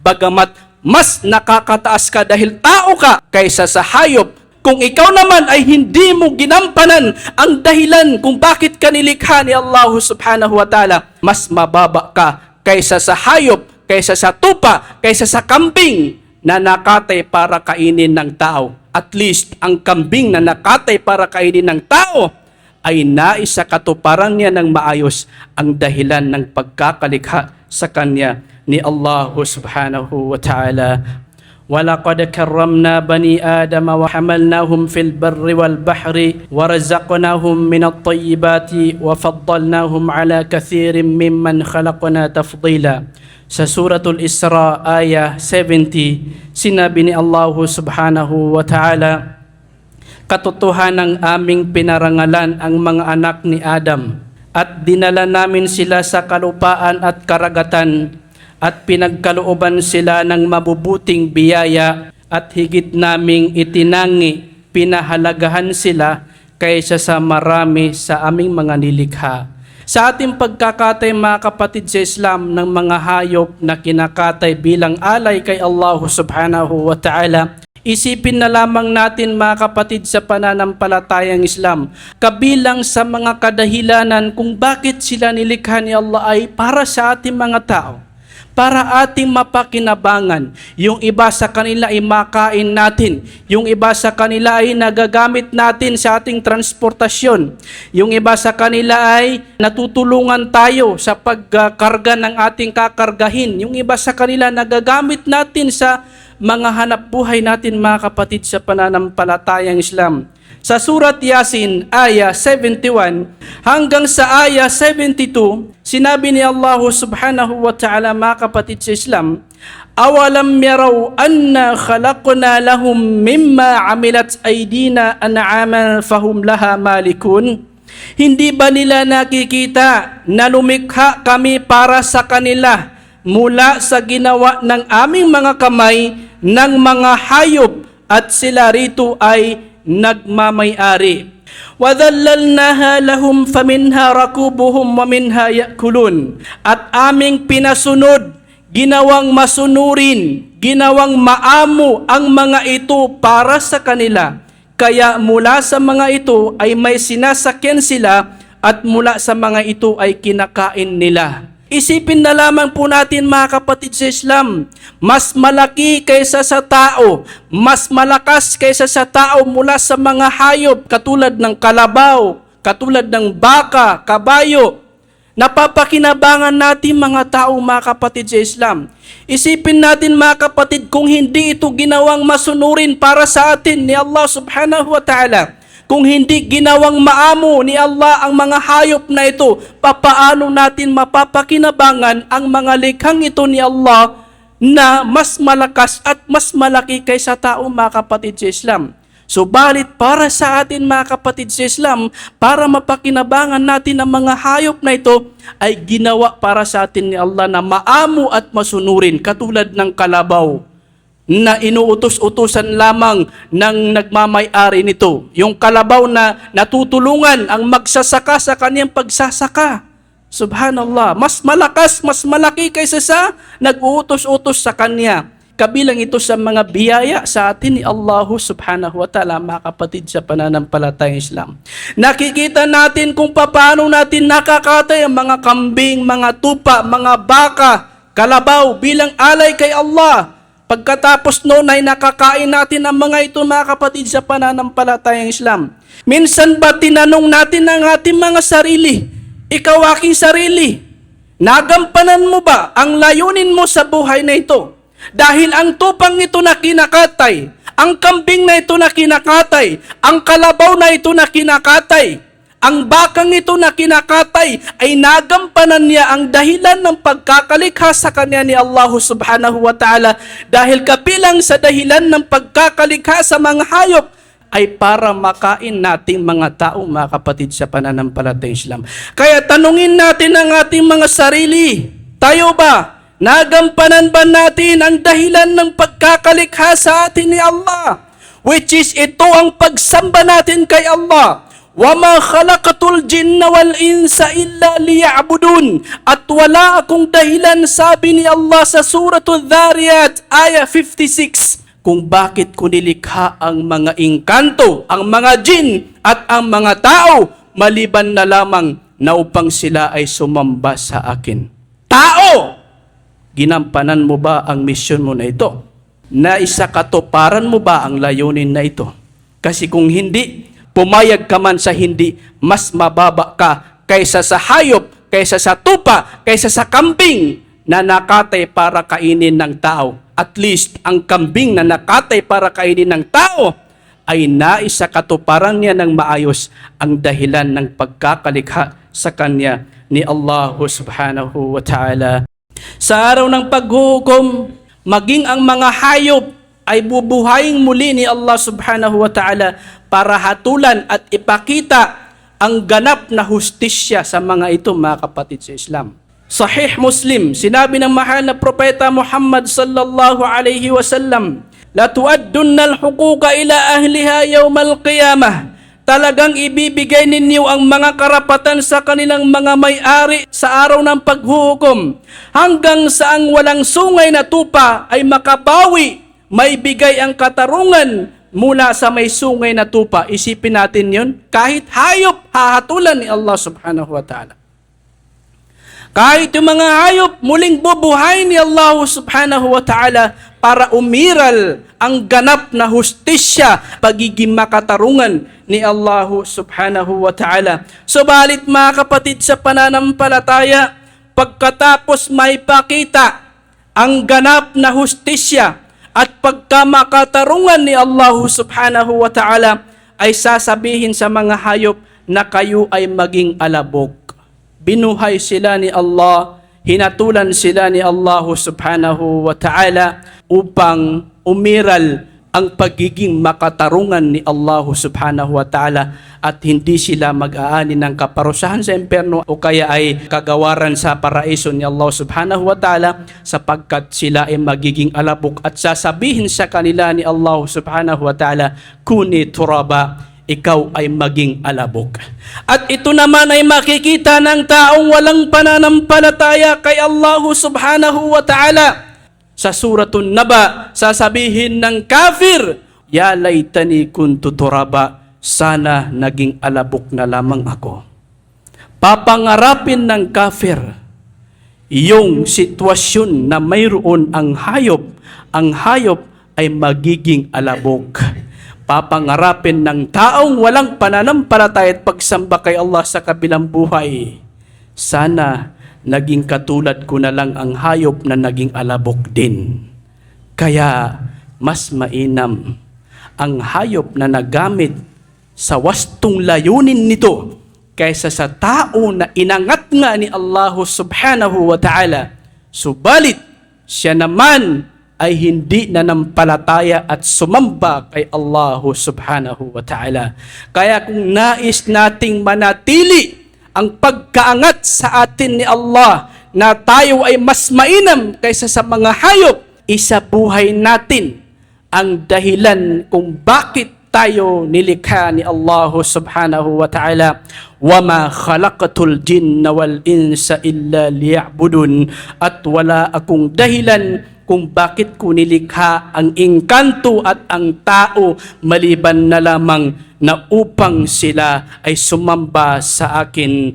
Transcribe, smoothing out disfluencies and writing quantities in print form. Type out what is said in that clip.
bagamat mas nakakataas ka dahil tao ka kaysa sa hayop. Kung ikaw naman ay hindi mo ginampanan ang dahilan kung bakit ka nilikha ni Allah subhanahu wa ta'ala, mas mababa ka kaysa sa hayop, kaysa sa tupa, kaysa sa kambing na nakatay para kainin ng tao. At least, ang kambing na nakatay para kainin ng tao ay nais sa katuparan niya ng maayos ang dahilan ng pagkakalikha sa kanya ni Allah subhanahu wa ta'ala. وَلَقَدْ كَرَّمْنَا بَنِي آدَمَ وَحَمَلْنَاهُمْ فِي الْبَرِّ وَالْبَحْرِ وَرَزَقْنَاهُمْ مِنَ الطَّيِّبَاتِ وَفَضَّلْنَاهُمْ عَلَى كَثِيرٍ مِّمَّنْ خَلَقْنَا تَفْضِيلًا. Sa Suratul Isra, ayah 70, sinabi ni Allah subhanahu wa ta'ala, katotohanan ng aming pinarangalan ang mga anak ni Adam at dinala namin sila sa kalupaan at karagatan at pinagkalooban sila ng mabubuting biyaya at higit naming itinangi, pinahalagahan sila kaysa sa marami sa aming mga nilikha. Sa ating pagkakatay mga kapatid sa Islam ng mga hayop na kinakatay bilang alay kay Allah subhanahu wa ta'ala, isipin na lamang natin mga kapatid sa pananampalatayang Islam, kabilang sa mga kadahilanan kung bakit sila nilikha ni Allah ay para sa ating mga tao, para ating mapakinabangan. Yung iba sa kanila ay makain natin. Yung iba sa kanila ay nagagamit natin sa ating transportasyon. Yung iba sa kanila ay natutulungan tayo sa pagkarga ng ating kakargahin. Yung iba sa kanila nagagamit natin sa mga hanap buhay natin mga kapatid sa pananampalatayang Islam. Sa Surat Yasin, ayah 71 hanggang sa ayah 72, sinabi ni Allah subhanahu wa ta'ala mga kapatid sa Islam, awalam yaraw anna khalaqna lahum mimma amilat aydina an'aman fahum laha malikun. Hindi ba nila nakikita na lumikha kami para sa kanila mula sa ginawa ng aming mga kamay ng mga hayop at sila rito ay nagmamay-ari. وَذَلَّلْنَاهَا لَهُمْ فَمِنْهَا رَكُوبُهُمْ وَمِنْهَا يَأْكُلُونَ. At aming pinasunod, ginawang masunurin, ginawang maamo ang mga ito para sa kanila. Kaya mula sa mga ito ay may sinasakyan sila at mula sa mga ito ay kinakain nila. Isipin na lamang po natin mga kapatid sa Islam, mas malaki kaysa sa tao, mas malakas kaysa sa tao mula sa mga hayop katulad ng kalabaw, katulad ng baka, kabayo. Napapakinabangan natin mga tao mga kapatid sa Islam. Isipin natin mga kapatid kung hindi ito ginawang masunurin para sa atin ni Allah subhanahu wa ta'ala, kung hindi ginawang maamo ni Allah ang mga hayop na ito, papaano natin mapapakinabangan ang mga likhang ito ni Allah na mas malakas at mas malaki kaysa tao mga kapatid sa Islam. Subalit para sa atin mga kapatid sa Islam, para mapakinabangan natin ang mga hayop na ito, ay ginawa para sa atin ni Allah na maamo at masunurin katulad ng kalabaw na inuutos-utusan lamang ng nagmamay-ari nito. Yung kalabaw na natutulungan ang magsasaka sa kanyang pagsasaka. Subhanallah, mas malakas, mas malaki kaysa sa nag-uutos-utos sa kanya. Kabilang ito sa mga biyaya sa atin ni Allah subhanahu wa ta'ala mga kapatid sa pananampalatayang Islam. Nakikita natin kung paano natin nakakatay ang mga kambing, mga tupa, mga baka, kalabaw bilang alay kay Allah. Pagkatapos noon ay nakakain natin ang mga ito mga kapatid sa pananampalatayang Islam. Minsan ba tinanong natin ang ating mga sarili, ikaw aking sarili, nagampanan mo ba ang layunin mo sa buhay na ito? Dahil ang tupang ito na kinakatay, ang kambing na ito na kinakatay, ang kalabaw na ito na kinakatay, ang bakang ito na kinakatay ay nagampanan niya ang dahilan ng pagkakalikha sa kanya ni Allah subhanahu wa ta'ala, dahil kabilang sa dahilan ng pagkakalikha sa mga hayop ay para makain nating mga tao mga kapatid sa pananampalatayang Islam. Kaya tanungin natin ang ating mga sarili, tayo ba nagampanan ba natin ang dahilan ng pagkakalikha sa atin ni Allah? Which is ito ang pagsamba natin kay Allah. وَمَا خَلَقَتُ الْجِنَّ وَالْإِنسَ إِلَّا لِيَعْبُدُونَ. At wala akong dahilan, sabi ni Allah sa Suratul Dhariyat, ayah 56, kung bakit ko nilikha ang mga engkanto, ang mga jin at ang mga tao, maliban na lamang na upang sila ay sumamba sa akin. Tao! Ginampanan mo ba ang misyon mo na ito? Naisakatuparan mo ba ang layunin na ito? Kasi kung hindi, pumayag ka man sa hindi, mas mababa ka kaysa sa hayop, kaysa sa tupa, kaysa sa kambing na nakatay para kainin ng tao. At least, ang kambing na nakatay para kainin ng tao ay naisakatuparan niya ng maayos ang dahilan ng pagkakalikha sa kanya ni Allah subhanahu wa ta'ala. Sa araw ng paghuhukom, maging ang mga hayop ay bubuhayin muli ni Allah subhanahu wa ta'ala para hatulan at ipakita ang ganap na hustisya sa mga ito, mga kapatid sa Islam. Sahih Muslim, sinabi ng mahal na propeta Muhammad sallallahu alaihi wasallam, la tu'addunna al-huquqa ila ahliha yawmal qiyamah. Talagang ibibigay ninyo ang mga karapatan sa kanilang mga may-ari sa araw ng paghuhukom, hanggang sa ang walang sungay na tupa ay makabawi, may bigay ang katarungan mula sa may sungay na tupa. Isipin natin yun, kahit hayop, hahatulan ni Allah subhanahu wa ta'ala. Kahit yung mga hayop, muling bubuhay ni Allah subhanahu wa ta'ala para umiral ang ganap na hustisya, pagiging makatarungan ni Allah subhanahu wa ta'ala. Subalit mga kapatid sa pananampalataya, pagkatapos may pakita ang ganap na hustisya at pagkamakatarungan ni Allah subhanahu wa ta'ala, ay sasabihin sa mga hayop na kayo ay maging alabok. Binuhay sila ni Allah, hinatulan sila ni Allah subhanahu wa ta'ala upang umiral ang pagiging makatarungan ni Allah subhanahu wa ta'ala at hindi sila mag-aani ng kaparusahan sa impyerno o kaya ay kagawaran sa paraiso ni Allah subhanahu wa ta'ala, sapagkat sila ay magiging alabok at sasabihin sa kanila ni Allah subhanahu wa ta'ala, kuni turaba, ikaw ay maging alabok. At ito naman ay makikita ng taong walang pananampalataya kay Allah subhanahu wa ta'ala. Sa Suratun Naba, sasabihin ng kafir, ya laytani kuntu turaba, sana naging alabok na lamang ako. Papangarapin ng kafir yung sitwasyon na mayroon ang hayop ay magiging alabok. Papangarapin ng taong walang pananampalataya at pagsamba kay Allah sa kabilang buhay, sana naging katulad ko na lang ang hayop na naging alabok din. Kaya mas mainam ang hayop na nagamit sa wastong layunin nito kaysa sa tao na inangat nga ni Allah subhanahu wa ta'ala. Subalit siya naman ay hindi nanampalataya at sumamba kay Allah subhanahu wa ta'ala. Kaya kung nais nating manatili ang pagkaangat sa atin ni Allah na tayo ay mas mainam kaysa sa mga hayop, isabuhay natin ang dahilan kung bakit tayo nilikha ni Allah subhanahu wa ta'ala. وَمَا خَلَقَتُ الْجِنَّ وَالْإِنسَ إِلَّا لِيَعْبُدُونَ. At wala akong dahilan kung bakit ko nilikha ang engkanto at ang tao, maliban na lamang na upang sila ay sumamba sa akin.